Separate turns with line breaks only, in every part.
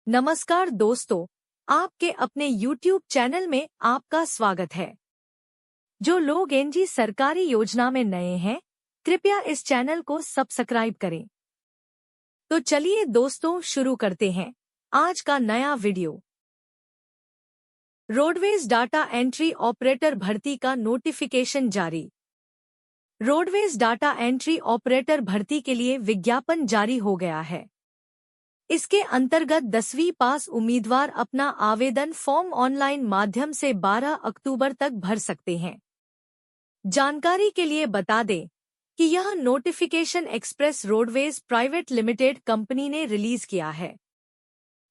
नमस्कार दोस्तों, आपके अपने YouTube चैनल में आपका स्वागत है। जो लोग एनजी सरकारी योजना में नए हैं, कृपया इस चैनल को सब्सक्राइब करें। तो चलिए दोस्तों शुरू करते हैं आज का नया video. Roadways data entry operator भर्ती का नोटिफिकेशन जारी। रोडवेज डाटा एंट्री ऑपरेटर भर्ती के लिए विज्ञापन जारी हो गया है। इसके अंतर्गत 10वीं पास उम्मीदवार अपना आवेदन फॉर्म ऑनलाइन माध्यम से 12 अक्टूबर तक भर सकते हैं। जानकारी के लिए बता दें कि यह notification express roadways private limited company ने रिलीज किया है।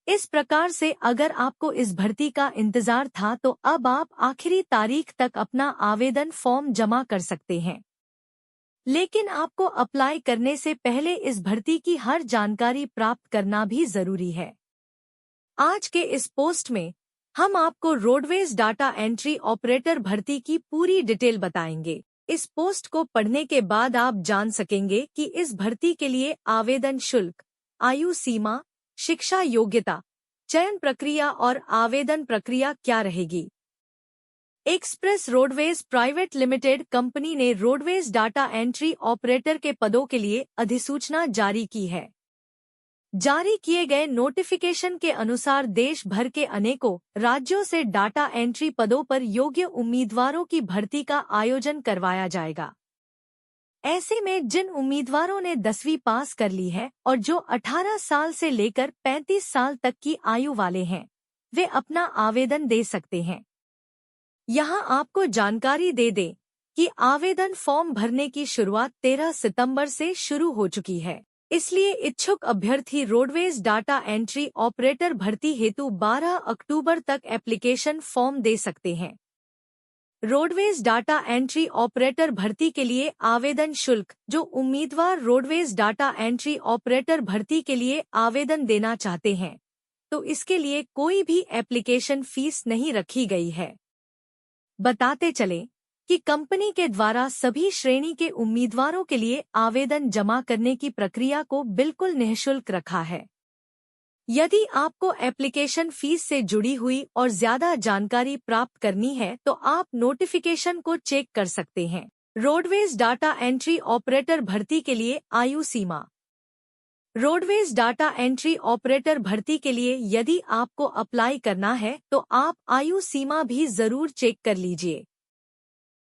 इस प्रकार से अगर आपको इस भर्ती का इंतजार था तो अब आप आखिरी तारीख तक अपना आवेदन फॉर्म जमा कर सकते हैं। लेकिन आपको अप्लाई करने से पहले इस भर्ती की हर जानकारी प्राप्त करना भी जरूरी है। आज के इस पोस्ट में हम आपको रोडवेज डाटा एंट्री ऑपरेटर भर्ती की पूरी डिटेल बताएंगे। इस पोस्ट को पढ़ने के बाद आप जान सकेंगे कि इस भर्ती के लिए आवेदन शुल्क, आयु सीमा, शिक्षा योग्यता, चयन प्रक्रिया और आवेदन प्रक्रिया क्या रहेगी। Express roadways private limited company ने रोडवेज डाटा एंट्री ऑपरेटर के पदों के लिए अधिसूचना जारी की है। जारी किए गए नोटिफिकेशन के अनुसार देश भर के अनेकों राज्यों से डाटा एंट्री पदों पर योग्य उम्मीदवारों की भर्ती का आयोजन करवाया जाएगा। ऐसे में जिन उम्मीदवारों ने 10वीं पास कर ली है और जो 18 साल से लेकर 35 साल तक की आयु वाले हैं, वे अपना आवेदन दे सकते हैं। यहाँ आपको जानकारी दे दें कि आवेदन फॉर्म भरने की शुरुआत 13 सितंबर से शुरू हो चुकी है। इसलिए इच्छुक अभ्यर्थी रोडवेज डाटा एंट्री ऑपरेटर भर्ती हेतु 12 अक्टूबर तक एप्लीकेशन फॉर्म दे सकते हैं। रोडवेज डाटा एंट्री ऑपरेटर भर्ती के लिए आवेदन शुल्क। जो उम्मीदवार रोडवेज डाटा एंट्री ऑपरेटर भर्ती के लिए आवेदन देना चाहते हैं, तो इसके लिए कोई भी एप्लीकेशन फीस नहीं रखी गई है। बताते चलें कि कंपनी के द्वारा सभी श्रेणी के उम्मीदवारों के लिए आवेदन जमा करने की प्रक्रिया को बिल्कुल निःशुल्क रखा है। यदि आपको एप्लीकेशन फीस से जुड़ी हुई और ज्यादा जानकारी प्राप्त करनी है तो आप नोटिफिकेशन को चेक कर सकते हैं। रोडवेज डाटा एंट्री ऑपरेटर भर्ती के लिए आयु सीमा। रोडवेज डाटा एंट्री ऑपरेटर भर्ती के लिए यदि आपको अप्लाई करना है तो आप आयु सीमा भी जरूर चेक कर लीजिए।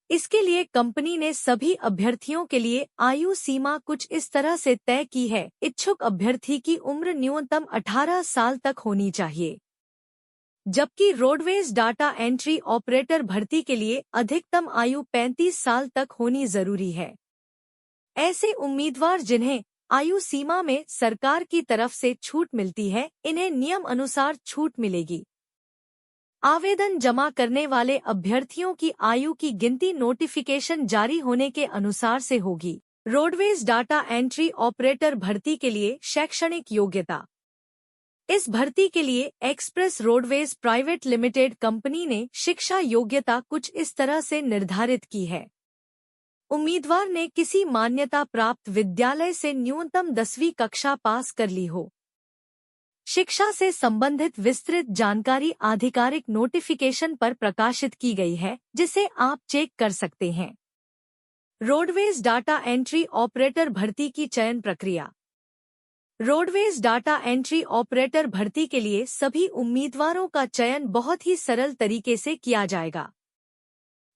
इसके लिए कंपनी ने सभी अभ्यर्थियों के लिए आयु सीमा कुछ इस तरह से तय की है। इच्छुक अभ्यर्थी की उम्र न्यूनतम 18 साल तक होनी चाहिए, जबकि रोडवेज डाटा एंट्री ऑपरेटर भर्ती के लिए अधिकतम आयु 35 साल तक होनी जरूरी है। ऐसे उम्मीदवार जिन्हें आयु सीमा में सरकार की तरफ से छूट मिलती है, इन्हें नियम अनुसार छूट मिलेगी। आवेदन जमा करने वाले अभ्यर्थियों की आयु की गिनती नोटिफिकेशन जारी होने के अनुसार से होगी। रोडवेज डाटा एंट्री ऑपरेटर भर्ती के लिए शैक्षणिक योग्यता। इस भर्ती के लिए express roadways private limited company ने शिक्षा योग्यता कुछ इस तरह से निर्धारित की है। उम्मीदवार ने किसी मान्यता प्राप्त विद्यालय से न्यूनतम 10वीं कक्षा पास कर ली हो। शिक्षा से संबंधित विस्तृत जानकारी आधिकारिक नोटिफिकेशन पर प्रकाशित की गई है, जिसे आप चेक कर सकते हैं। रोडवेज डाटा एंट्री ऑपरेटर भर्ती की चयन प्रक्रिया। रोडवेज डाटा एंट्री ऑपरेटर भर्ती के लिए सभी उम्मीदवारों का चयन बहुत ही सरल तरीके से किया जाएगा।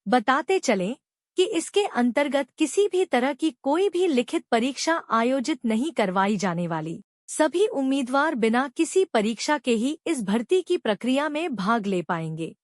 बताते चलें कि इसके अंतर्गत किसी भी तरह की कोई भी लिखित परीक्षा आयोजित नहीं करवाई जाने वाली। सभी उम्मीदवार बिना किसी परीक्षा के ही इस भर्ती की प्रक्रिया में भाग ले पाएंगे।